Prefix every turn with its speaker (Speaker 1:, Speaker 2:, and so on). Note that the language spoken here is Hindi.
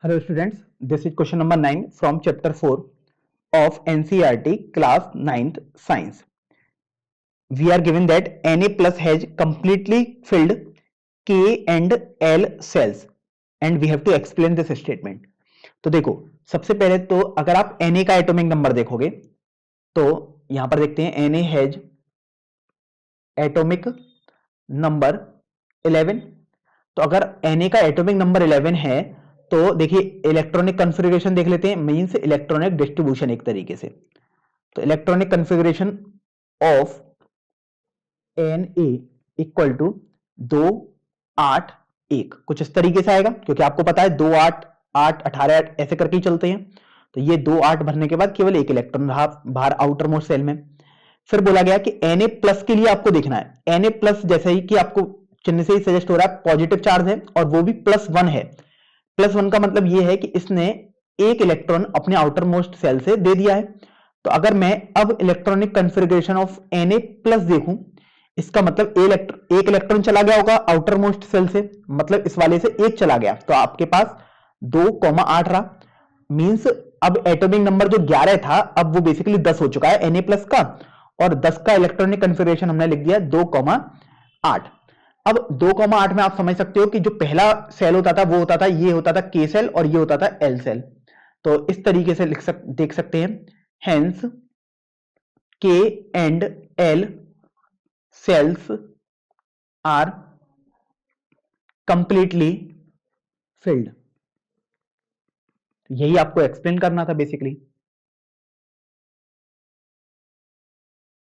Speaker 1: Hello students, this is question number 9 from chapter 4 of NCERT class 9th science. We are given that Na plus has completely filled K and L cells and we have to explain this statement. तो देखो सबसे पहले तो अगर आप Na का एटॉमिक नंबर देखोगे तो यहां पर देखते हैं Na हैज एटॉमिक नंबर 11। तो अगर Na का एटॉमिक नंबर 11 है तो देखिए इलेक्ट्रॉनिक कॉन्फ़िगरेशन देख लेते हैं, मींस इलेक्ट्रॉनिक डिस्ट्रीब्यूशन एक तरीके से। तो electronic configuration of Na equal to 2 8 1 कुछ इस तरीके से आएगा, क्योंकि आपको पता है 2 8 8 18 8 ऐसे करके ही चलते हैं। तो ये 2 8 भरने के बाद केवल एक इलेक्ट्रॉन रहा बाहर आउटर मोस्ट सेल में। फिर बोला गया कि Na प्लस के लिए आपको देखना है। Na प्लस जैसे ही कि आपको चिन्ह से ही सजेस्ट हो रहा है पॉजिटिव चार्ज है और वो भी +1 है। +1 का मतलब ये है कि इसने एक इलेक्ट्रॉन अपने आउटर मोस्ट सेल से दे दिया है। तो अगर मैं अब electronic configuration of Na plus देखूं, इसका मतलब एक इलेक्ट्रॉन चला गया होगा आउटर मोस्ट सेल से, मतलब इस वाले से एक चला गया, तो आपके पास 2,8 रहा। मींस अब एटॉमिक नंबर जो 11 था अब वो बेसिकली 10 हो चुका है Na प्लस का, और 10 का इलेक्ट्रॉनिक कॉन्फ़िगरेशन हमने लिख दिया 2,8। अब 2,8 में आप समझ सकते हो कि जो पहला सेल होता था वो होता था, ये होता था K सेल और ये होता था L सेल। तो इस तरीके से देख सकते हैं, hence K and L shells are completely filled. यही आपको एक्सप्लेन करना था बेसिकली।